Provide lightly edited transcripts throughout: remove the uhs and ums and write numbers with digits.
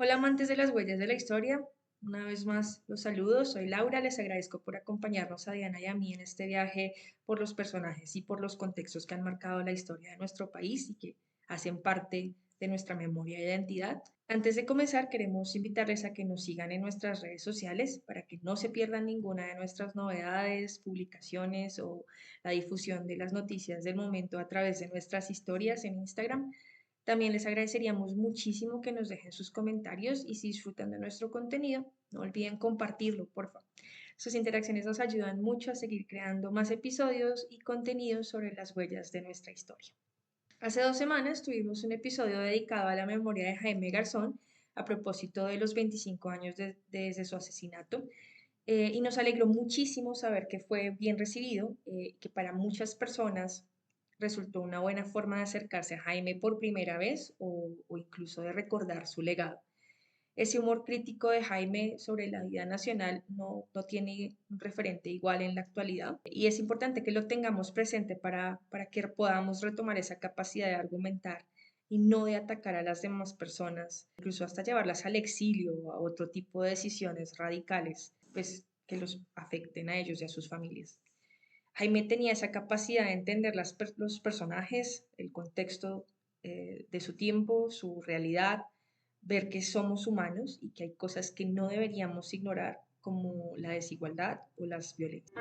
Hola amantes de las huellas de la historia, una vez más los saludo, soy Laura, les agradezco por acompañarnos a Diana y a mí en este viaje por los personajes y por los contextos que han marcado la historia de nuestro país y que hacen parte de nuestra memoria e identidad. Antes de comenzar, queremos invitarles a que nos sigan en nuestras redes sociales para que no se pierdan ninguna de nuestras novedades, publicaciones o la difusión de las noticias del momento a través de nuestras historias en Instagram. También les agradeceríamos muchísimo que nos dejen sus comentarios y si disfrutan de nuestro contenido, no olviden compartirlo, por favor. Sus interacciones nos ayudan mucho a seguir creando más episodios y contenidos sobre las huellas de nuestra historia. Hace 2 semanas tuvimos un episodio dedicado a la memoria de Jaime Garzón a propósito de los 25 años desde su asesinato. Y nos alegró muchísimo saber que fue bien recibido, que para muchas personas resultó una buena forma de acercarse a Jaime por primera vez o incluso de recordar su legado. Ese humor crítico de Jaime sobre la vida nacional no tiene un referente igual en la actualidad y es importante que lo tengamos presente para que podamos retomar esa capacidad de argumentar y no de atacar a las demás personas, incluso hasta llevarlas al exilio o a otro tipo de decisiones radicales, pues que los afecten a ellos y a sus familias. Jaime tenía esa capacidad de entender los personajes, el contexto de su tiempo, su realidad, ver que somos humanos y que hay cosas que no deberíamos ignorar, como la desigualdad o las violencias.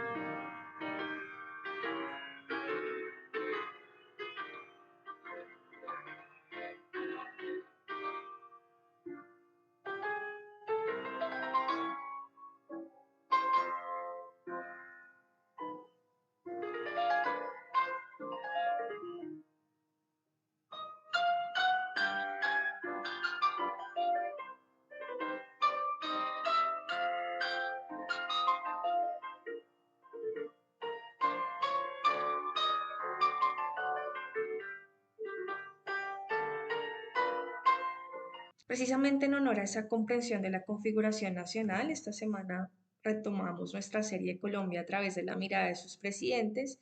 Precisamente en honor a esa comprensión de la configuración nacional, esta semana retomamos nuestra serie Colombia a través de la mirada de sus presidentes,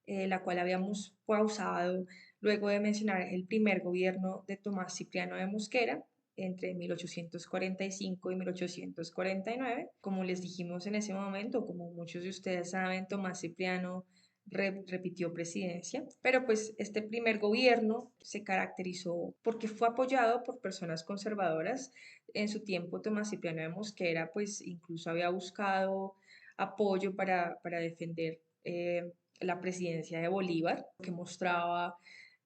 la cual habíamos pausado luego de mencionar el primer gobierno de Tomás Cipriano de Mosquera entre 1845 y 1849. Como les dijimos en ese momento, como muchos de ustedes saben, Tomás Cipriano repitió presidencia, pero pues este primer gobierno se caracterizó porque fue apoyado por personas conservadoras. En su tiempo, Tomás Cipriano de Mosquera pues incluso había buscado apoyo para defender la presidencia de Bolívar, que mostraba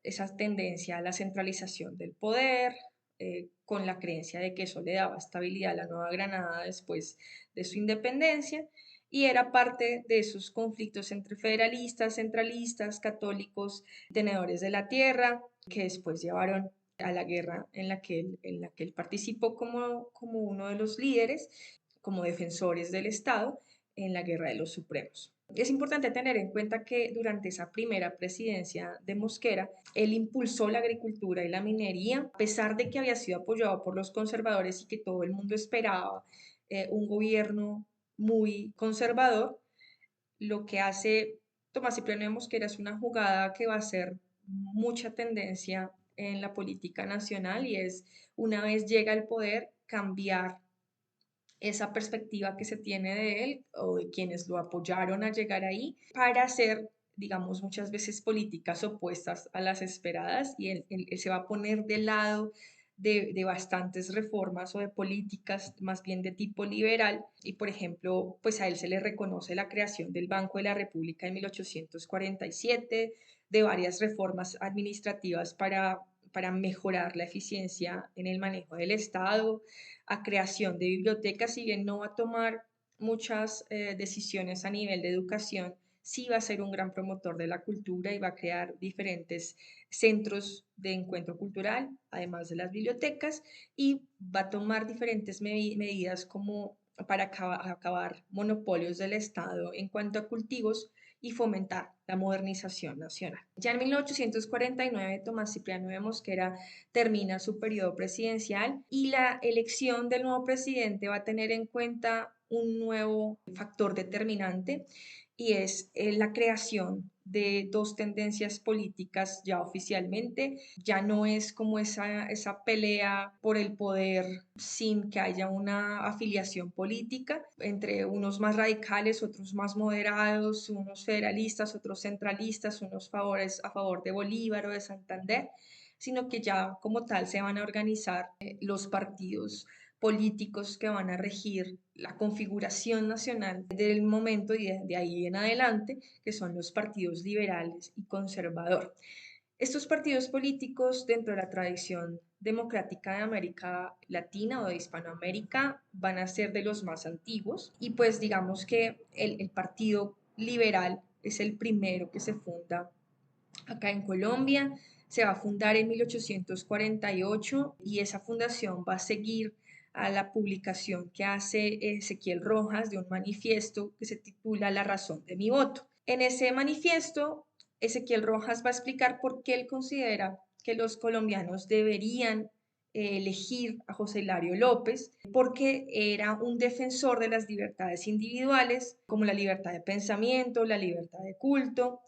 esa tendencia a la centralización del poder, con la creencia de que eso le daba estabilidad a la Nueva Granada después de su independencia, y era parte de esos conflictos entre federalistas, centralistas, católicos, tenedores de la tierra, que después llevaron a la guerra en la que él participó como uno de los líderes, como defensores del Estado en la Guerra de los Supremos. Es importante tener en cuenta que durante esa primera presidencia de Mosquera, él impulsó la agricultura y la minería, a pesar de que había sido apoyado por los conservadores y que todo el mundo esperaba un gobierno muy conservador. Lo que hace Tomás Cipriano de Mosquera es una jugada que va a ser mucha tendencia en la política nacional y es, una vez llega al poder, cambiar esa perspectiva que se tiene de él o de quienes lo apoyaron a llegar ahí para hacer, digamos, muchas veces políticas opuestas a las esperadas y él se va a poner del lado de bastantes reformas o de políticas más bien de tipo liberal y, por ejemplo, pues a él se le reconoce la creación del Banco de la República en 1847, de varias reformas administrativas para mejorar la eficiencia en el manejo del Estado, a creación de bibliotecas, si bien no va a tomar muchas decisiones a nivel de educación, sí va a ser un gran promotor de la cultura y va a crear diferentes centros de encuentro cultural, además de las bibliotecas, y va a tomar diferentes medidas como para acabar monopolios del Estado en cuanto a cultivos y fomentar la modernización nacional. Ya en 1849, Tomás Cipriano de Mosquera termina su periodo presidencial y la elección del nuevo presidente va a tener en cuenta un nuevo factor determinante y es la creación de dos tendencias políticas ya oficialmente. Ya no es como esa pelea por el poder sin que haya una afiliación política entre unos más radicales, otros más moderados, unos federalistas, otros centralistas, unos a favor de Bolívar o de Santander, sino que ya como tal se van a organizar los partidos políticos que van a regir la configuración nacional del momento y de ahí en adelante, que son los partidos liberales y conservador. Estos partidos políticos dentro de la tradición democrática de América Latina o de Hispanoamérica van a ser de los más antiguos y pues digamos que el Partido Liberal es el primero que se funda acá en Colombia. Se va a fundar en 1848 y esa fundación va a seguir a la publicación que hace Ezequiel Rojas de un manifiesto que se titula La razón de mi voto. En ese manifiesto, Ezequiel Rojas va a explicar por qué él considera que los colombianos deberían elegir a José Hilario López, porque era un defensor de las libertades individuales, como la libertad de pensamiento, la libertad de culto,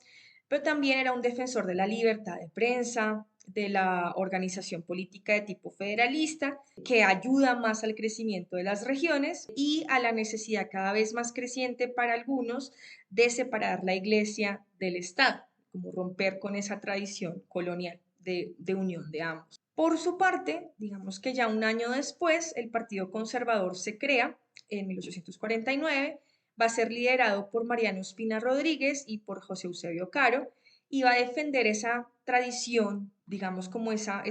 pero también era un defensor de la libertad de prensa, de la organización política de tipo federalista, que ayuda más al crecimiento de las regiones y a la necesidad cada vez más creciente para algunos de separar la iglesia del Estado, como romper con esa tradición colonial de unión de ambos. Por su parte, digamos que ya un año después, el Partido Conservador se crea en 1849, va a ser liderado por Mariano Espina Rodríguez y por José Eusebio Caro, y va a defender esa tradición, digamos como esa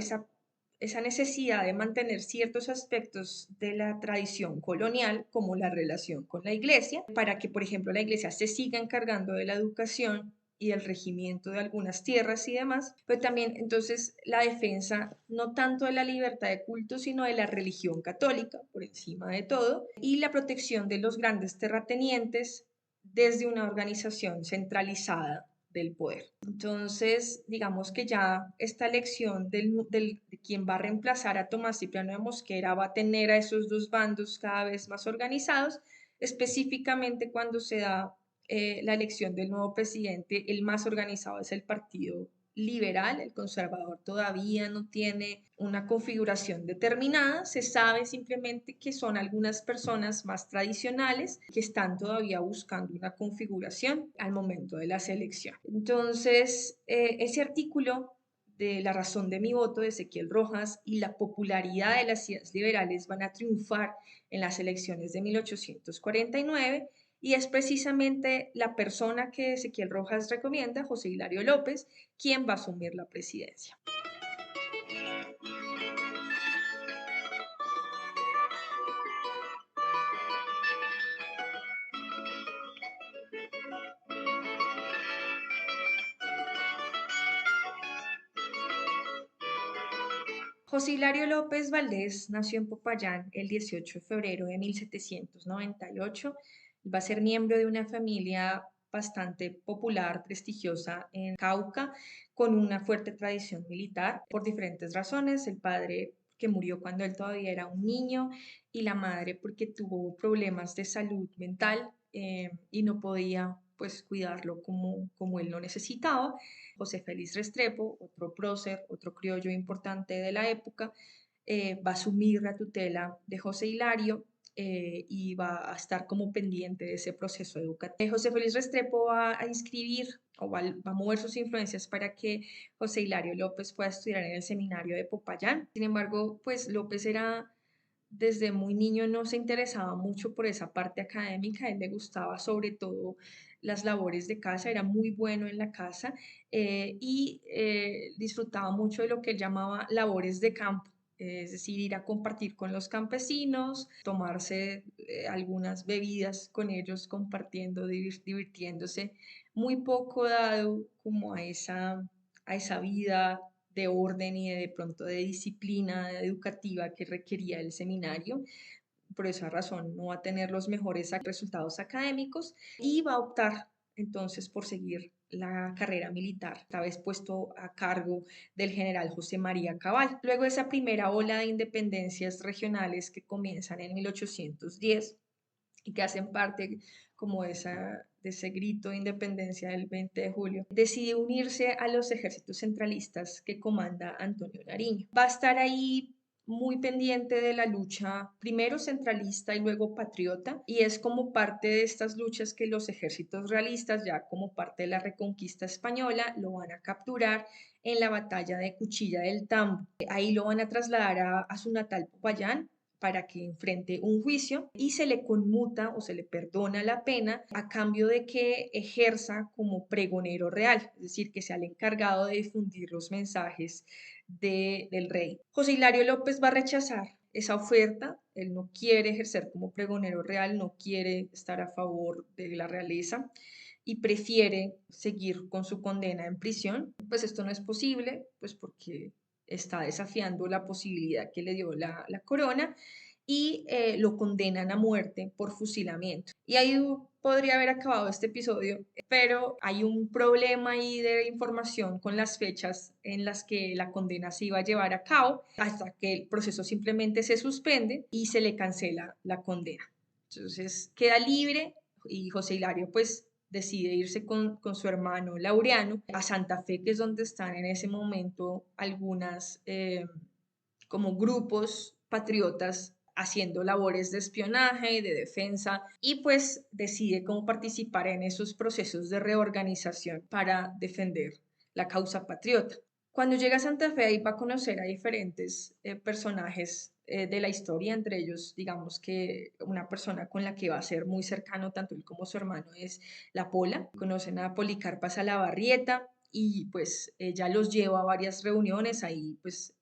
necesidad de mantener ciertos aspectos de la tradición colonial, como la relación con la iglesia, para que, por ejemplo, la iglesia se siga encargando de la educación y el regimiento de algunas tierras y demás, pero también entonces la defensa no tanto de la libertad de culto, sino de la religión católica por encima de todo, y la protección de los grandes terratenientes desde una organización centralizada del poder. Entonces, digamos que ya esta elección de quien va a reemplazar a Tomás Cipriano de Mosquera va a tener a esos dos bandos cada vez más organizados, específicamente cuando se da la elección del nuevo presidente. El más organizado es el Partido Liberal. El conservador todavía no tiene una configuración determinada, se sabe simplemente que son algunas personas más tradicionales que están todavía buscando una configuración al momento de la selección. Entonces, ese artículo de La razón de mi voto de Ezequiel Rojas y la popularidad de las ideas liberales van a triunfar en las elecciones de 1849 y es precisamente la persona que Ezequiel Rojas recomienda, José Hilario López, quien va a asumir la presidencia. José Hilario López Valdés nació en Popayán el 18 de febrero de 1798. Va a ser miembro de una familia bastante popular, prestigiosa en Cauca, con una fuerte tradición militar por diferentes razones. El padre que murió cuando él todavía era un niño y la madre porque tuvo problemas de salud mental y no podía pues cuidarlo como él lo necesitaba. José Félix Restrepo, otro prócer, otro criollo importante de la época, va a asumir la tutela de José Hilario y va a estar como pendiente de ese proceso educativo. José Félix Restrepo va a inscribir o va a mover sus influencias para que José Hilario López pueda estudiar en el seminario de Popayán. Sin embargo, pues López era desde muy niño no se interesaba mucho por esa parte académica, a él le gustaba sobre todo las labores de casa, era muy bueno en la casa y disfrutaba mucho de lo que él llamaba labores de campo, es decir, ir a compartir con los campesinos, tomarse algunas bebidas con ellos, compartiendo, divirtiéndose, muy poco dado como a esa vida de orden y de pronto de disciplina educativa que requería el seminario. Por esa razón no va a tener los mejores resultados académicos y va a optar entonces por seguir la carrera militar, esta vez puesto a cargo del general José María Cabal. Luego de esa primera ola de independencias regionales que comienzan en 1810, y que hacen parte como de ese grito de independencia del 20 de julio, decide unirse a los ejércitos centralistas que comanda Antonio Nariño. Va a estar ahí muy pendiente de la lucha, primero centralista y luego patriota, y es como parte de estas luchas que los ejércitos realistas, ya como parte de la reconquista española, lo van a capturar en la batalla de Cuchilla del Tambo. Ahí lo van a trasladar a su natal Popayán para que enfrente un juicio y se le conmuta o se le perdona la pena a cambio de que ejerza como pregonero real, es decir, que sea el encargado de difundir los mensajes del rey. José Hilario López va a rechazar esa oferta, él no quiere ejercer como pregonero real, no quiere estar a favor de la realeza y prefiere seguir con su condena en prisión. Pues esto no es posible, pues porque está desafiando la posibilidad que le dio la corona y lo condenan a muerte por fusilamiento. Y ahí podría haber acabado este episodio, pero hay un problema ahí de información con las fechas en las que la condena se iba a llevar a cabo, hasta que el proceso simplemente se suspende y se le cancela la condena. Entonces queda libre y José Hilario pues decide irse con su hermano Laureano a Santa Fe, que es donde están en ese momento algunas como grupos patriotas haciendo labores de espionaje y de defensa y pues decide cómo participar en esos procesos de reorganización para defender la causa patriota. Cuando llega a Santa Fe ahí va a conocer a diferentes personajes de la historia, entre ellos digamos que una persona con la que va a ser muy cercano tanto él como su hermano es la Pola. Conocen a Policarpa Salabarrieta, y pues ella los lleva a varias reuniones, ahí pues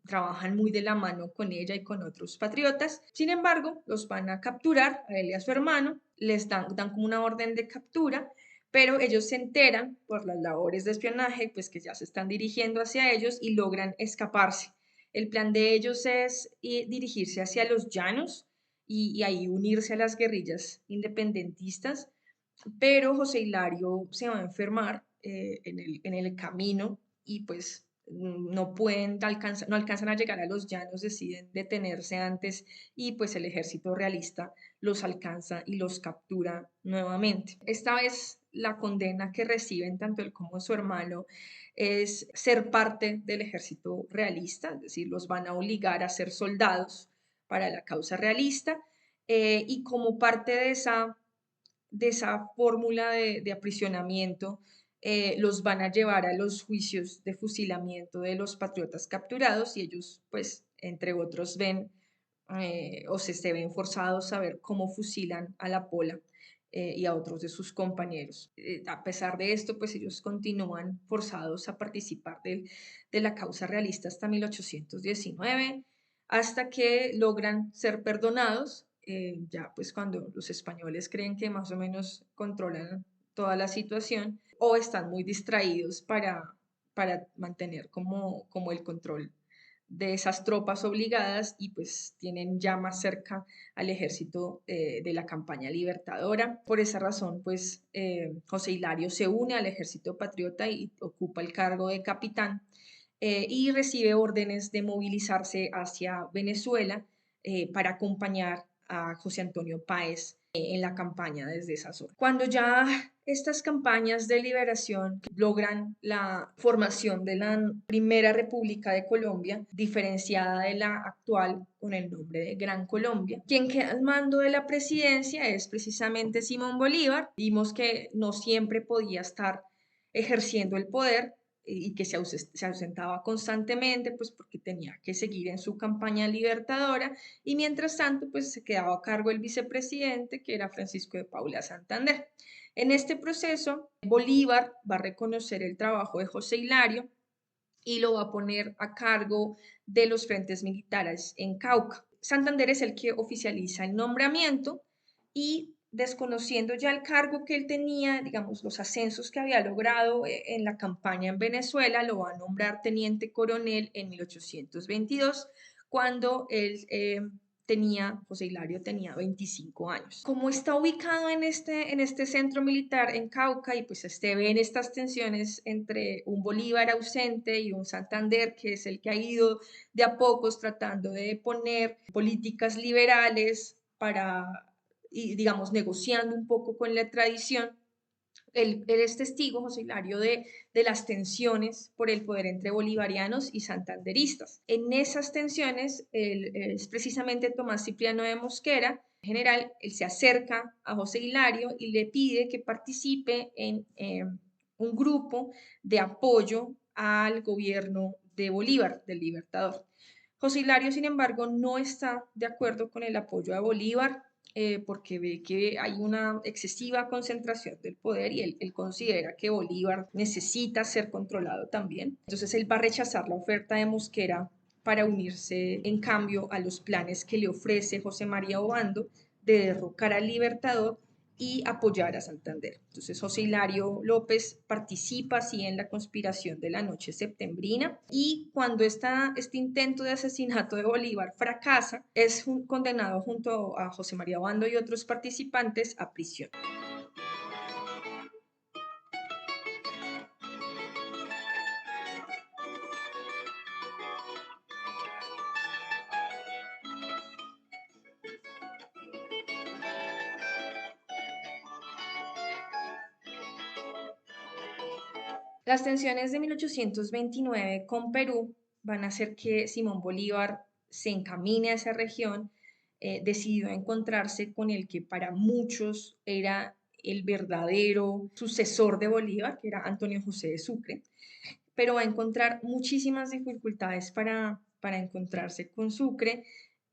trabajan muy de la mano con ella y con otros patriotas. Sin embargo, los van a capturar a él y a su hermano, les dan como una orden de captura, pero ellos se enteran por las labores de espionaje, pues que ya se están dirigiendo hacia ellos y logran escaparse. El plan de ellos es dirigirse hacia los llanos y ahí unirse a las guerrillas independentistas, pero José Hilario se va a enfermar en el camino y pues no alcanzan a llegar a los llanos, deciden detenerse antes y pues el ejército realista los alcanza y los captura nuevamente. Esta vez la condena que reciben tanto él como su hermano es ser parte del ejército realista, es decir, los van a obligar a ser soldados para la causa realista y como parte de esa fórmula de aprisionamiento, los van a llevar a los juicios de fusilamiento de los patriotas capturados y ellos, pues, entre otros, ven o se ven forzados a ver cómo fusilan a la Pola y a otros de sus compañeros. A pesar de esto, pues ellos continúan forzados a participar de la causa realista hasta 1819, hasta que logran ser perdonados ya pues cuando los españoles creen que más o menos controlan toda la situación o están muy distraídos para mantener como el control de esas tropas obligadas y pues tienen ya más cerca al ejército de la campaña libertadora. Por esa razón pues José Hilario se une al ejército patriota y ocupa el cargo de capitán y recibe órdenes de movilizarse hacia Venezuela para acompañar a José Antonio Páez en la campaña desde esa zona. Cuando ya estas campañas de liberación logran la formación de la primera República de Colombia, diferenciada de la actual con el nombre de Gran Colombia, quien queda al mando de la presidencia es precisamente Simón Bolívar. Vimos que no siempre podía estar ejerciendo el poder y que se ausentaba constantemente, pues porque tenía que seguir en su campaña libertadora y mientras tanto, pues se quedaba a cargo el vicepresidente, que era Francisco de Paula Santander. En este proceso, Bolívar va a reconocer el trabajo de José Hilario y lo va a poner a cargo de los frentes militares en Cauca. Santander es el que oficializa el nombramiento y desconociendo ya el cargo que él tenía, digamos, los ascensos que había logrado en la campaña en Venezuela, lo va a nombrar teniente coronel en 1822, cuando él José Hilario tenía 25 años. Como está ubicado en este centro militar en Cauca y pues se ven estas tensiones entre un Bolívar ausente y un Santander que es el que ha ido de a pocos tratando de poner políticas liberales para y digamos, negociando un poco con la tradición. Él es testigo, José Hilario, de las tensiones por el poder entre bolivarianos y santanderistas. En esas tensiones, es precisamente Tomás Cipriano de Mosquera, general, él se acerca a José Hilario y le pide que participe en un grupo de apoyo al gobierno de Bolívar, del Libertador. José Hilario, sin embargo, no está de acuerdo con el apoyo a Bolívar, porque ve que hay una excesiva concentración del poder y él considera que Bolívar necesita ser controlado también. Entonces él va a rechazar la oferta de Mosquera para unirse en cambio a los planes que le ofrece José María Obando de derrocar al Libertador y apoyar a Santander. Entonces José Hilario López participa así en la conspiración de la noche septembrina y cuando este intento de asesinato de Bolívar fracasa, es condenado junto a José María Obando y otros participantes a prisión. Las tensiones de 1829 con Perú van a hacer que Simón Bolívar se encamine a esa región, decidió encontrarse con el que para muchos era el verdadero sucesor de Bolívar, que era Antonio José de Sucre, pero va a encontrar muchísimas dificultades para encontrarse con Sucre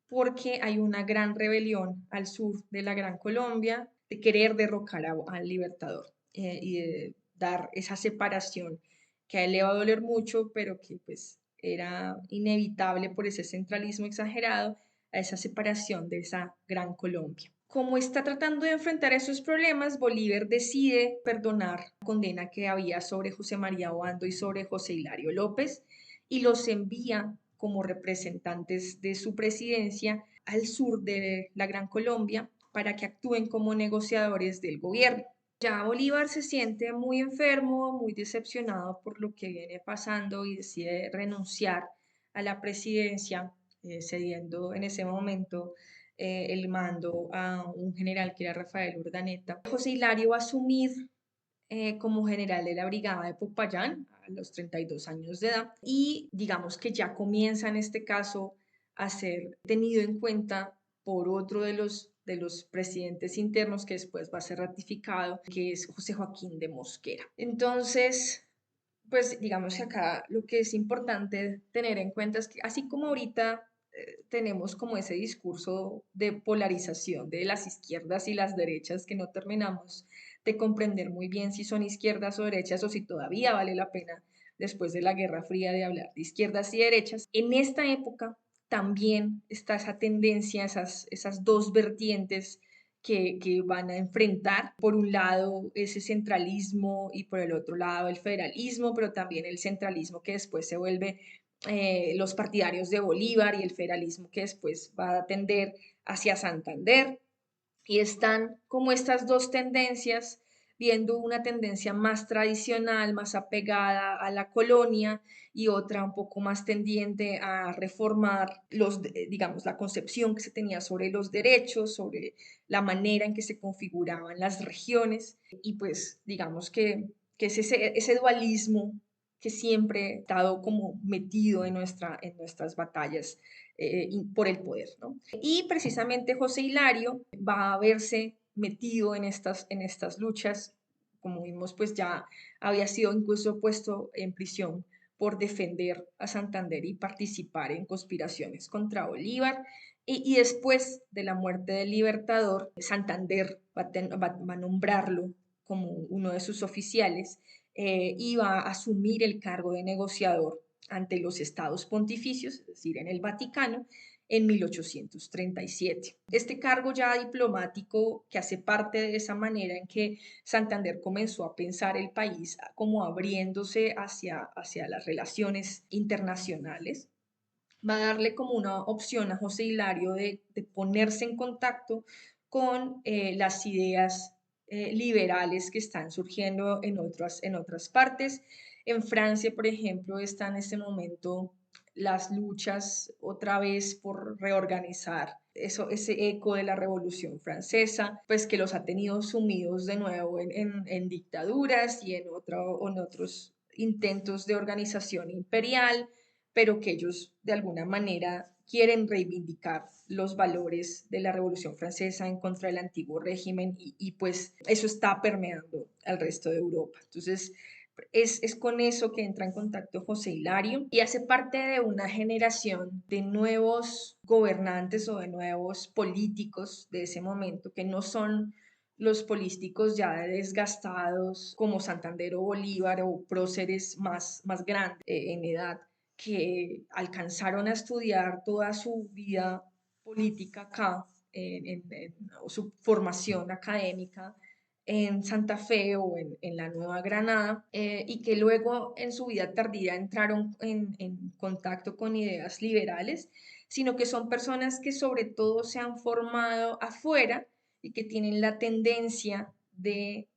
porque hay una gran rebelión al sur de la Gran Colombia de querer derrocar al Libertador y de dar esa separación que a él le va a doler mucho, pero que pues era inevitable por ese centralismo exagerado, a esa separación de esa Gran Colombia. Como está tratando de enfrentar esos problemas, Bolívar decide perdonar la condena que había sobre José María Obando y sobre José Hilario López y los envía como representantes de su presidencia al sur de la Gran Colombia para que actúen como negociadores del gobierno. Ya Bolívar se siente muy enfermo, muy decepcionado por lo que viene pasando y decide renunciar a la presidencia, cediendo en ese momento el mando a un general que era Rafael Urdaneta. José Hilario va a asumir como general de la brigada de Popayán a los 32 años de edad y digamos que ya comienza en este caso a ser tenido en cuenta por otro de los presidentes internos que después va a ser ratificado, que es José Joaquín de Mosquera. Entonces, pues digamos que acá lo que es importante tener en cuenta es que así como ahorita tenemos como ese discurso de polarización de las izquierdas y las derechas que no terminamos de comprender muy bien si son izquierdas o derechas o si todavía vale la pena después de la Guerra Fría de hablar de izquierdas y derechas. En esta época también está esa tendencia, esas dos vertientes que van a enfrentar, por un lado, ese centralismo y por el otro lado el federalismo, pero también el centralismo que después se vuelve los partidarios de Bolívar y el federalismo que después va a tender hacia Santander. Y están como estas dos tendencias, viendo una tendencia más tradicional, más apegada a la colonia y otra un poco más tendiente a reformar digamos, la concepción que se tenía sobre los derechos, sobre la manera en que se configuraban las regiones y pues digamos que es ese dualismo que siempre ha estado como metido en nuestras batallas por el poder, ¿no? Y precisamente José Hilario va a verse metido en estas luchas, como vimos, pues ya había sido incluso puesto en prisión por defender a Santander y participar en conspiraciones contra Bolívar. Y después de la muerte del Libertador, Santander va a nombrarlo como uno de sus oficiales y va a asumir el cargo de negociador ante los estados pontificios, es decir, en el Vaticano, en 1837. Este cargo ya diplomático que hace parte de esa manera en que Santander comenzó a pensar el país como abriéndose hacia las relaciones internacionales, va a darle como una opción a José Hilario de ponerse en contacto con las ideas liberales que están surgiendo en otras partes. En Francia, por ejemplo, está en este momento las luchas otra vez por reorganizar ese eco de la Revolución Francesa, pues que los ha tenido sumidos de nuevo en dictaduras y en otros intentos de organización imperial, pero que ellos de alguna manera quieren reivindicar los valores de la Revolución Francesa en contra del antiguo régimen y pues eso está permeando al resto de Europa. Entonces, es con eso que entra en contacto José Hilario y hace parte de una generación de nuevos gobernantes o de nuevos políticos de ese momento que no son los políticos ya desgastados como Santander o Bolívar o próceres más grandes en edad que alcanzaron a estudiar toda su vida política acá, o su formación académica en Santa Fe o en la Nueva Granada, y que luego en su vida tardía entraron en contacto con ideas liberales, sino que son personas que sobre todo se han formado afuera y que tienen la tendencia de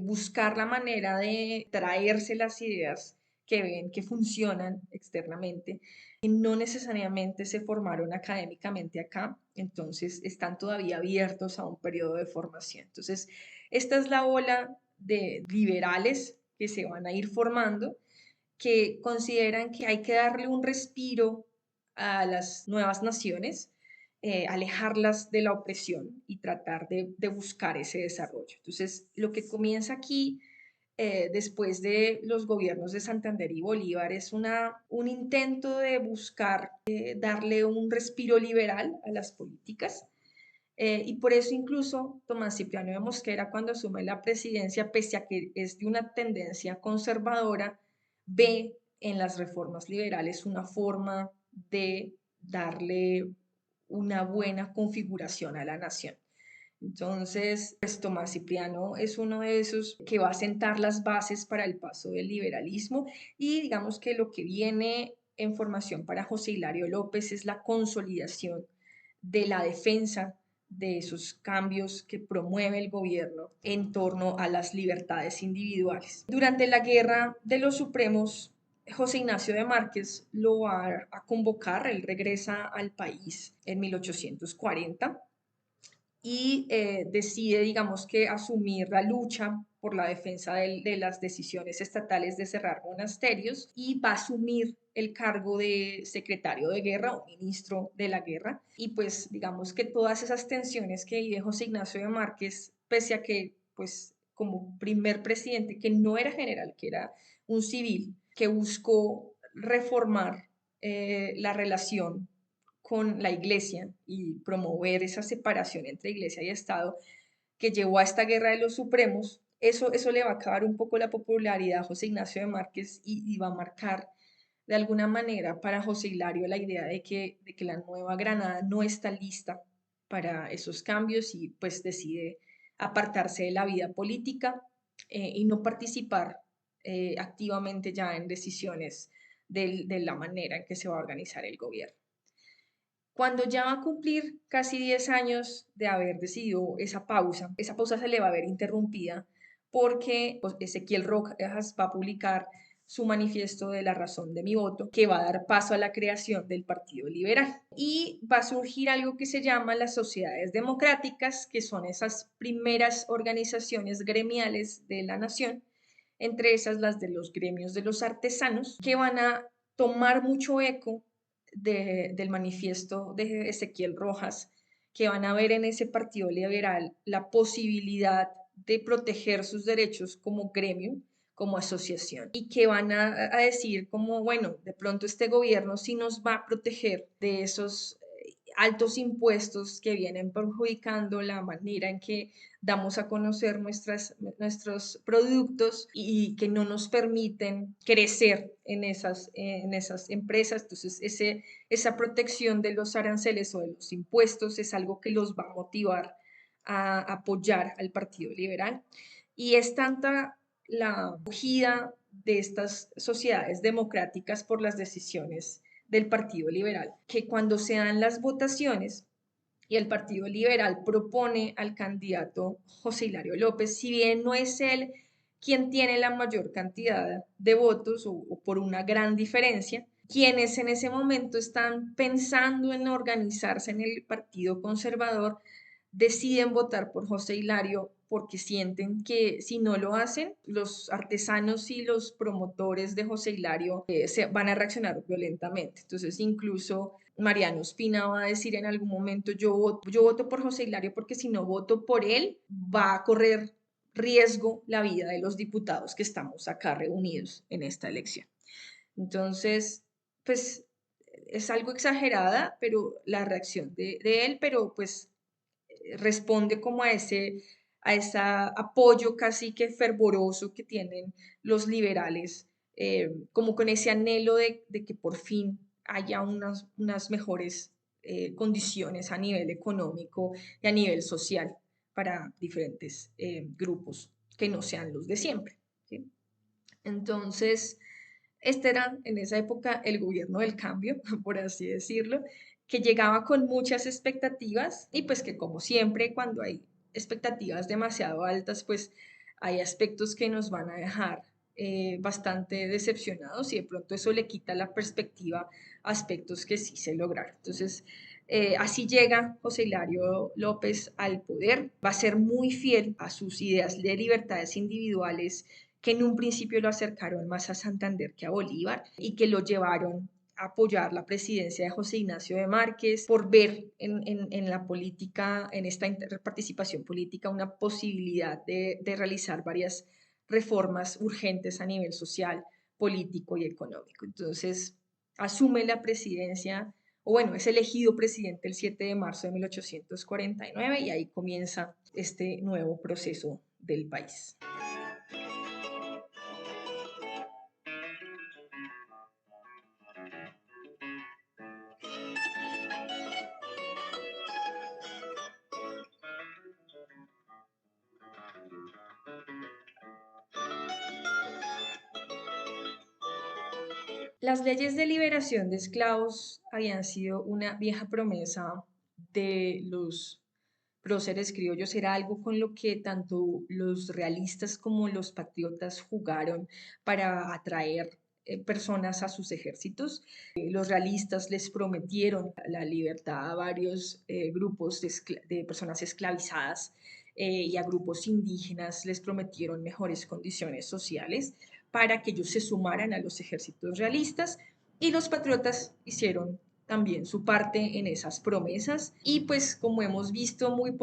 buscar la manera de traerse las ideas que ven que funcionan externamente y no necesariamente se formaron académicamente acá, entonces están todavía abiertos a un periodo de formación. Entonces, esta es la ola de liberales que se van a ir formando, que consideran que hay que darle un respiro a las nuevas naciones, alejarlas de la opresión y tratar de buscar ese desarrollo. Entonces, lo que comienza aquí después de los gobiernos de Santander y Bolívar es un intento de buscar darle un respiro liberal a las políticas. Y por eso incluso Tomás Cipriano de Mosquera, cuando asume la presidencia, pese a que es de una tendencia conservadora, ve en las reformas liberales una forma de darle una buena configuración a la nación. Entonces, pues Tomás Cipriano es uno de esos que va a sentar las bases para el paso del liberalismo y digamos que lo que viene en formación para José Hilario López es la consolidación de la defensa de esos cambios que promueve el gobierno en torno a las libertades individuales. Durante la Guerra de los Supremos, José Ignacio de Márquez lo va a convocar, él regresa al país en 1840 y decide, digamos que, asumir la lucha por la defensa de las decisiones estatales de cerrar monasterios y va a asumir el cargo de secretario de guerra o ministro de la guerra. Y pues digamos que todas esas tensiones que vive José Ignacio de Márquez, pese a que pues como primer presidente, que no era general, que era un civil, que buscó reformar la relación con la iglesia y promover esa separación entre iglesia y Estado que llevó a esta guerra de los supremos, eso le va a acabar un poco la popularidad a José Ignacio de Márquez y va a marcar de alguna manera para José Hilario la idea de que la Nueva Granada no está lista para esos cambios y pues decide apartarse de la vida política y no participar activamente ya en decisiones de la manera en que se va a organizar el gobierno. Cuando ya va a cumplir casi 10 años de haber decidido esa pausa se le va a ver interrumpida porque pues, Ezequiel Rojas va a publicar su manifiesto de la razón de mi voto, que va a dar paso a la creación del Partido Liberal. Y va a surgir algo que se llama las sociedades democráticas, que son esas primeras organizaciones gremiales de la nación, entre esas las de los gremios de los artesanos, que van a tomar mucho eco del manifiesto de Ezequiel Rojas, que van a ver en ese Partido Liberal la posibilidad de proteger sus derechos como gremio, como asociación, y que van a decir como, bueno, de pronto este gobierno sí nos va a proteger de esos altos impuestos que vienen perjudicando la manera en que damos a conocer nuestros productos y que no nos permiten crecer en esas empresas. Entonces, esa protección de los aranceles o de los impuestos es algo que los va a motivar a apoyar al Partido Liberal. Y es tanta la acogida de estas sociedades democráticas por las decisiones del Partido Liberal, que cuando se dan las votaciones y el Partido Liberal propone al candidato José Hilario López, si bien no es él quien tiene la mayor cantidad de votos o por una gran diferencia, quienes en ese momento están pensando en organizarse en el Partido Conservador deciden votar por José Hilario porque sienten que si no lo hacen, los artesanos y los promotores de José Hilario se van a reaccionar violentamente. Entonces, incluso Mariano Espina va a decir en algún momento, yo voto por José Hilario porque si no voto por él, va a correr riesgo la vida de los diputados que estamos acá reunidos en esta elección. Entonces, pues es algo exagerada, pero la reacción de él, pero pues responde como a ese apoyo casi que fervoroso que tienen los liberales, como con ese anhelo de que por fin haya unas mejores condiciones a nivel económico y a nivel social para diferentes grupos que no sean los de siempre. ¿Sí? Entonces, este era en esa época el gobierno del cambio, por así decirlo, que llegaba con muchas expectativas y pues que como siempre cuando hay expectativas demasiado altas, pues hay aspectos que nos van a dejar bastante decepcionados y de pronto eso le quita la perspectiva a aspectos que sí se lograron. Entonces, así llega José Hilario López al poder, va a ser muy fiel a sus ideas de libertades individuales que en un principio lo acercaron más a Santander que a Bolívar y que lo llevaron a apoyar la presidencia de José Ignacio de Márquez por ver en la política, en esta participación política, una posibilidad de realizar varias reformas urgentes a nivel social, político y económico. Entonces, asume la presidencia, o bueno, es elegido presidente el 7 de marzo de 1849 y ahí comienza este nuevo proceso del país. Las leyes de liberación de esclavos habían sido una vieja promesa de los próceres criollos, era algo con lo que tanto los realistas como los patriotas jugaron para atraer personas a sus ejércitos. Los realistas les prometieron la libertad a varios grupos de personas esclavizadas y a grupos indígenas les prometieron mejores condiciones sociales para que ellos se sumaran a los ejércitos realistas y los patriotas hicieron también su parte en esas promesas y pues como hemos visto muy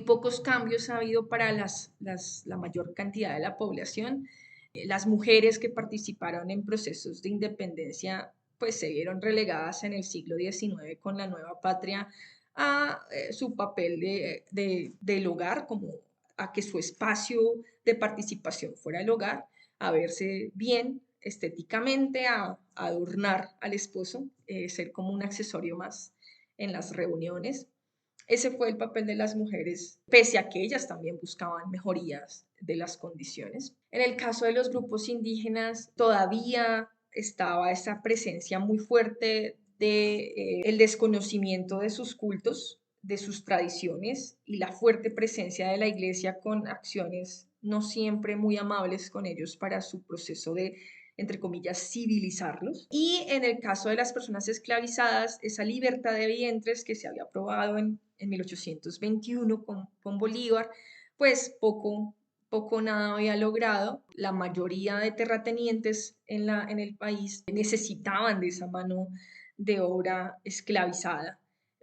pocos cambios ha habido para la mayor cantidad de la población. Las mujeres que participaron en procesos de independencia pues se vieron relegadas en el siglo XIX con la nueva patria a su papel del hogar, como a que su espacio de participación fuera el hogar, a verse bien estéticamente, a adornar al esposo, ser como un accesorio más en las reuniones. Ese fue el papel de las mujeres, pese a que ellas también buscaban mejorías de las condiciones. En el caso de los grupos indígenas, todavía estaba esa presencia muy fuerte de el desconocimiento de sus cultos, de sus tradiciones y la fuerte presencia de la iglesia con acciones no siempre muy amables con ellos para su proceso de, entre comillas, civilizarlos. Y en el caso de las personas esclavizadas, esa libertad de vientres que se había aprobado en 1821 con Bolívar, pues poco nada había logrado. La mayoría de terratenientes en el país necesitaban de esa mano de obra esclavizada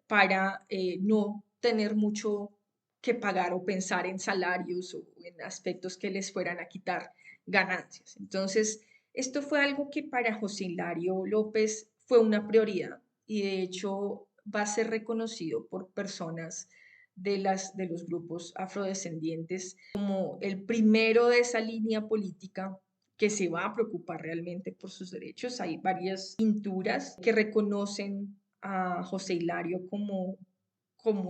para no tener mucho que pagar o pensar en salarios o en aspectos que les fueran a quitar ganancias. Entonces, esto fue algo que para José Hilario López fue una prioridad y de hecho va a ser reconocido por personas de los grupos afrodescendientes como el primero de esa línea política que se va a preocupar realmente por sus derechos. Hay varias pinturas que reconocen a José Hilario como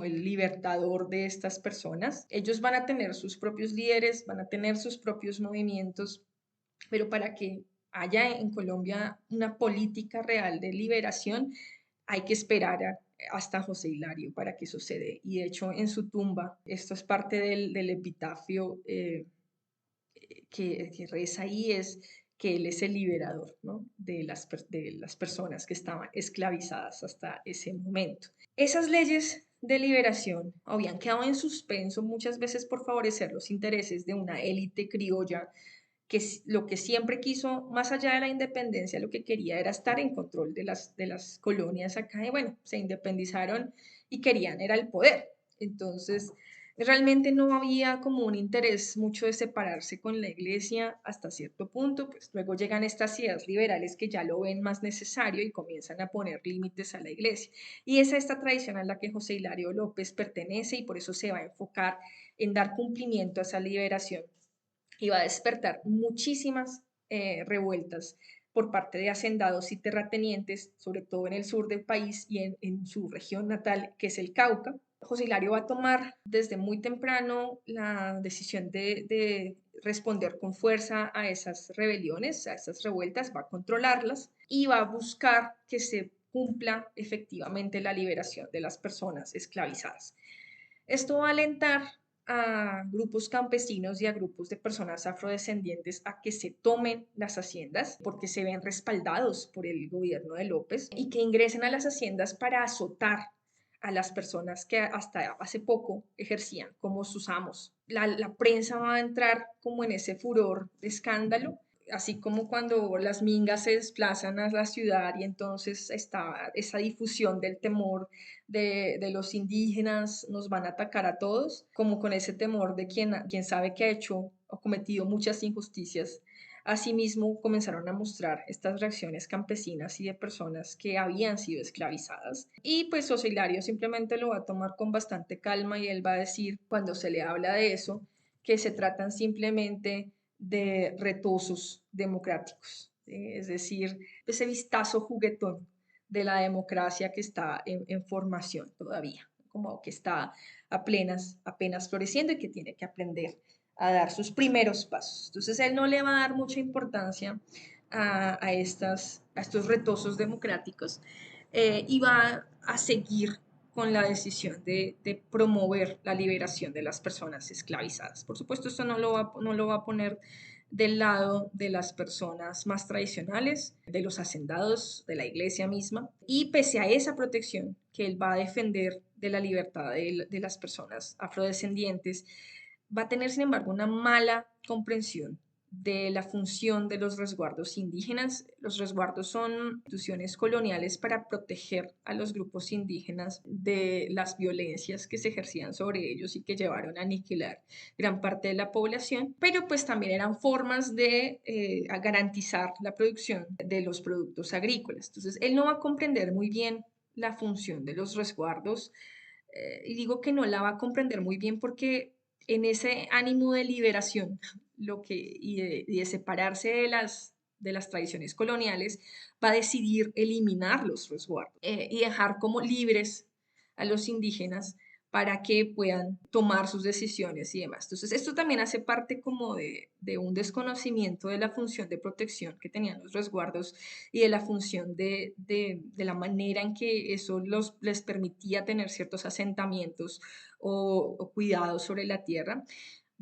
el libertador de estas personas. Ellos van a tener sus propios líderes, van a tener sus propios movimientos, pero para que haya en Colombia una política real de liberación, hay que esperar hasta José Hilario para que suceda. Y de hecho, en su tumba, esto es parte del epitafio que reza ahí, es que él es el liberador, ¿no? De las personas que estaban esclavizadas hasta ese momento. Esas leyes de liberación habían quedado en suspenso muchas veces por favorecer los intereses de una élite criolla que lo que siempre quiso, más allá de la independencia, lo que quería era estar en control de las colonias acá, y bueno, se independizaron y querían, era el poder. Entonces, realmente no había como un interés mucho de separarse con la iglesia hasta cierto punto, pues luego llegan estas ideas liberales que ya lo ven más necesario y comienzan a poner límites a la iglesia. Y es a esta tradición a la que José Hilario López pertenece y por eso se va a enfocar en dar cumplimiento a esa liberación y va a despertar muchísimas revueltas por parte de hacendados y terratenientes, sobre todo en el sur del país y en su región natal, que es el Cauca. José Hilario va a tomar desde muy temprano la decisión de responder con fuerza a esas rebeliones, a esas revueltas, va a controlarlas y va a buscar que se cumpla efectivamente la liberación de las personas esclavizadas. Esto va a alentar a grupos campesinos y a grupos de personas afrodescendientes a que se tomen las haciendas porque se ven respaldados por el gobierno de López y que ingresen a las haciendas para azotar a las personas que hasta hace poco ejercían como sus amos. La prensa va a entrar como en ese furor de escándalo, así como cuando las mingas se desplazan a la ciudad y entonces está esa difusión del temor de los indígenas, nos van a atacar a todos, como con ese temor de quien sabe que ha hecho o cometido muchas injusticias. Asimismo, comenzaron a mostrar estas reacciones campesinas y de personas que habían sido esclavizadas. Y pues José Hilario simplemente lo va a tomar con bastante calma y él va a decir, cuando se le habla de eso, que se tratan simplemente de retosos democráticos, es decir, ese vistazo juguetón de la democracia que está en formación todavía, como que está apenas floreciendo y que tiene que aprender a dar sus primeros pasos. Entonces, él no le va a dar mucha importancia a estos retosos democráticos y va a seguir con la decisión de promover la liberación de las personas esclavizadas. Por supuesto, esto no lo va a poner del lado de las personas más tradicionales, de los hacendados, de la iglesia misma, y pese a esa protección que él va a defender de la libertad de las personas afrodescendientes, va a tener, sin embargo, una mala comprensión de la función de los resguardos indígenas. Los resguardos son instituciones coloniales para proteger a los grupos indígenas de las violencias que se ejercían sobre ellos y que llevaron a aniquilar gran parte de la población, pero pues también eran formas de garantizar la producción de los productos agrícolas. Entonces, él no va a comprender muy bien la función de los resguardos y digo que no la va a comprender muy bien porque en ese ánimo de liberación y de separarse de las tradiciones coloniales, va a decidir eliminar los resguardos y dejar como libres a los indígenas para que puedan tomar sus decisiones y demás. Entonces, esto también hace parte como de un desconocimiento de la función de protección que tenían los resguardos y de la función de la manera en que eso les permitía tener ciertos asentamientos o cuidados sobre la tierra.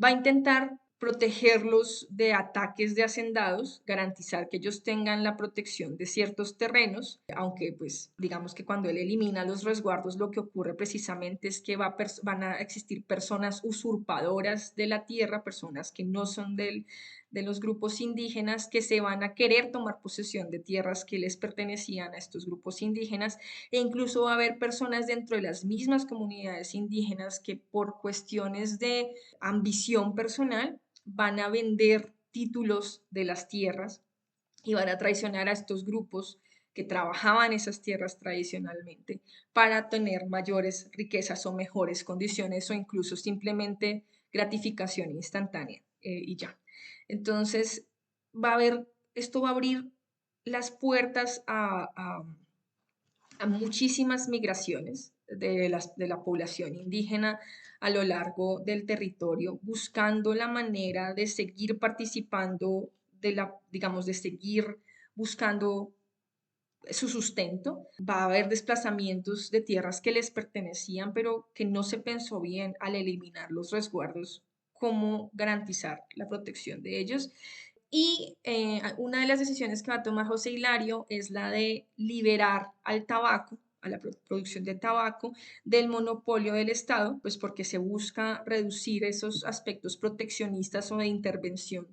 Va a intentar protegerlos de ataques de hacendados, garantizar que ellos tengan la protección de ciertos terrenos, aunque pues digamos que cuando él elimina los resguardos lo que ocurre precisamente es que van a existir personas usurpadoras de la tierra, personas que no son de los grupos indígenas que se van a querer tomar posesión de tierras que les pertenecían a estos grupos indígenas e incluso va a haber personas dentro de las mismas comunidades indígenas que por cuestiones de ambición personal van a vender títulos de las tierras y van a traicionar a estos grupos que trabajaban esas tierras tradicionalmente para tener mayores riquezas o mejores condiciones o incluso simplemente gratificación instantánea y ya. Entonces, esto va a abrir las puertas a muchísimas migraciones de la población indígena a lo largo del territorio, buscando la manera de seguir participando, digamos, de seguir buscando su sustento. Va a haber desplazamientos de tierras que les pertenecían, pero que no se pensó bien al eliminar los resguardos, cómo garantizar la protección de ellos. Y una de las decisiones que va a tomar José Hilario es la de liberar al tabaco, a la producción de tabaco, del monopolio del Estado, pues porque se busca reducir esos aspectos proteccionistas o de intervención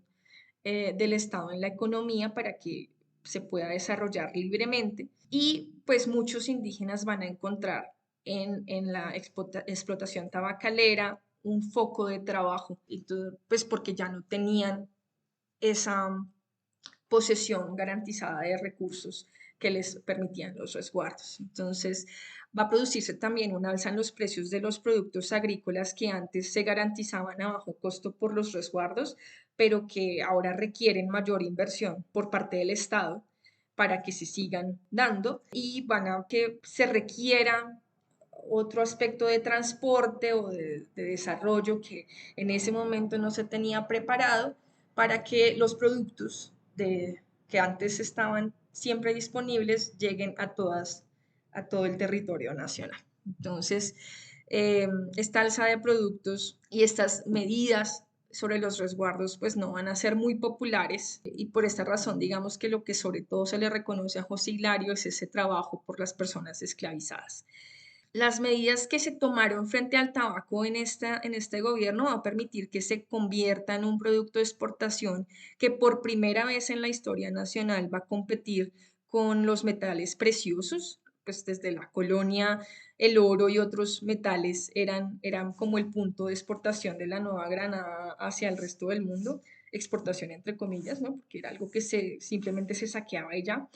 del Estado en la economía para que se pueda desarrollar libremente. Y pues muchos indígenas van a encontrar en la explotación tabacalera un foco de trabajo, pues porque ya no tenían esa posesión garantizada de recursos que les permitían los resguardos. Entonces, va a producirse también un alza en los precios de los productos agrícolas que antes se garantizaban a bajo costo por los resguardos, pero que ahora requieren mayor inversión por parte del Estado para que se sigan dando y van a que se requiera otro aspecto de transporte o de desarrollo que en ese momento no se tenía preparado para que los productos que antes estaban siempre disponibles lleguen a todo el territorio nacional. Entonces, esta alza de productos y estas medidas sobre los resguardos pues no van a ser muy populares y por esta razón digamos que lo que sobre todo se le reconoce a José Hilario es ese trabajo por las personas esclavizadas. Las medidas que se tomaron frente al tabaco en este gobierno va a permitir que se convierta en un producto de exportación que por primera vez en la historia nacional va a competir con los metales preciosos, pues desde la colonia el oro y otros metales eran como el punto de exportación de la Nueva Granada hacia el resto del mundo, exportación entre comillas, ¿no? Porque era algo que simplemente se saqueaba y ya.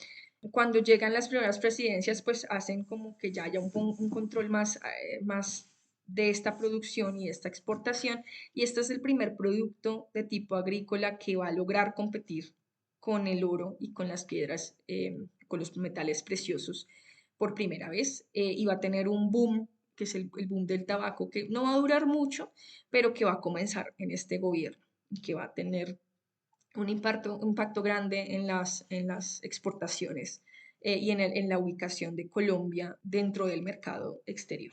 Cuando llegan las primeras presidencias, pues hacen como que ya haya un control más de esta producción y esta exportación. Y este es el primer producto de tipo agrícola que va a lograr competir con el oro y con las piedras, con los metales preciosos por primera vez. Y va a tener un boom, que es el boom del tabaco, que no va a durar mucho, pero que va a comenzar en este gobierno y que va a tener un impacto grande en las exportaciones y en la ubicación de Colombia dentro del mercado exterior.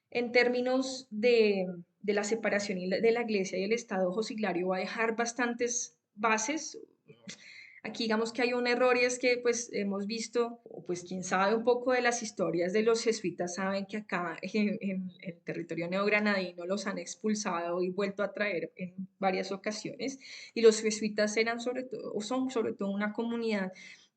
En términos de la separación de la iglesia y el Estado, José Hilario va a dejar bastantes bases. Aquí digamos que hay un error y es que pues hemos visto, o pues quien sabe un poco de las historias de los jesuitas saben que acá en el territorio neogranadino los han expulsado y vuelto a traer en varias ocasiones y los jesuitas eran sobre todo, o son sobre todo una comunidad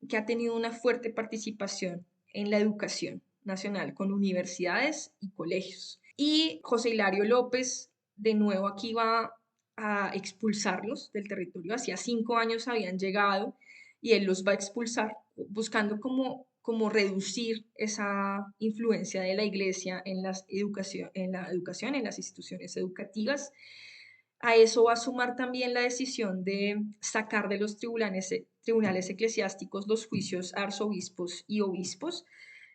que ha tenido una fuerte participación en la educación nacional con universidades y colegios. Y José Hilario López de nuevo aquí va a expulsarlos del territorio. Hacía 5 años habían llegado y él los va a expulsar, buscando como reducir esa influencia de la iglesia en la educación, en las instituciones educativas. A eso va a sumar también la decisión de sacar de los tribunales eclesiásticos los juicios a arzobispos y obispos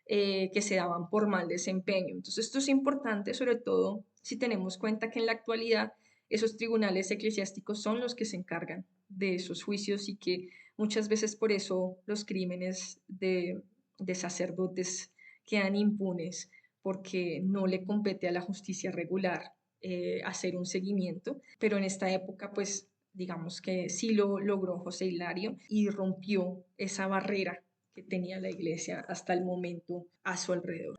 que se daban por mal desempeño. Entonces, esto es importante, sobre todo si tenemos cuenta que en la actualidad esos tribunales eclesiásticos son los que se encargan de esos juicios y que muchas veces por eso los crímenes de sacerdotes quedan impunes porque no le compete a la justicia regular hacer un seguimiento, pero en esta época pues digamos que sí lo logró José Hilario y rompió esa barrera que tenía la iglesia hasta el momento a su alrededor.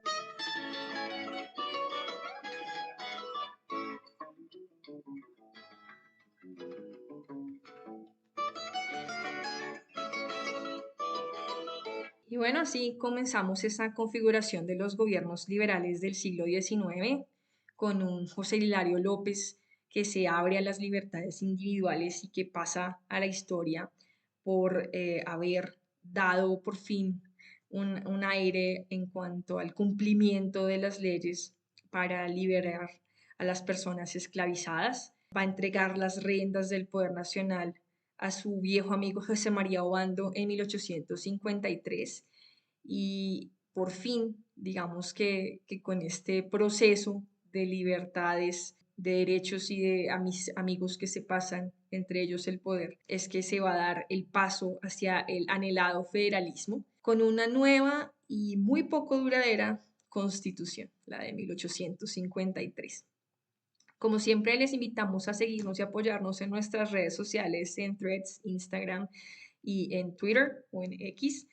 Y bueno, así comenzamos esa configuración de los gobiernos liberales del siglo XIX con un José Hilario López que se abre a las libertades individuales y que pasa a la historia por haber dado por fin un aire en cuanto al cumplimiento de las leyes para liberar a las personas esclavizadas. Va a entregar las riendas del poder nacional a su viejo amigo José María Obando en 1853 y por fin, digamos que con este proceso de libertades, de derechos y de amigos que se pasan entre ellos el poder, es que se va a dar el paso hacia el anhelado federalismo con una nueva y muy poco duradera constitución, la de 1853. Como siempre, les invitamos a seguirnos y apoyarnos en nuestras redes sociales, en Threads, Instagram y en Twitter o en X.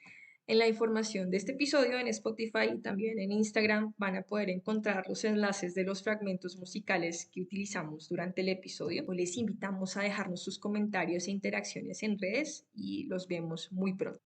En la información de este episodio en Spotify y también en Instagram van a poder encontrar los enlaces de los fragmentos musicales que utilizamos durante el episodio. Les invitamos a dejarnos sus comentarios e interacciones en redes y los vemos muy pronto.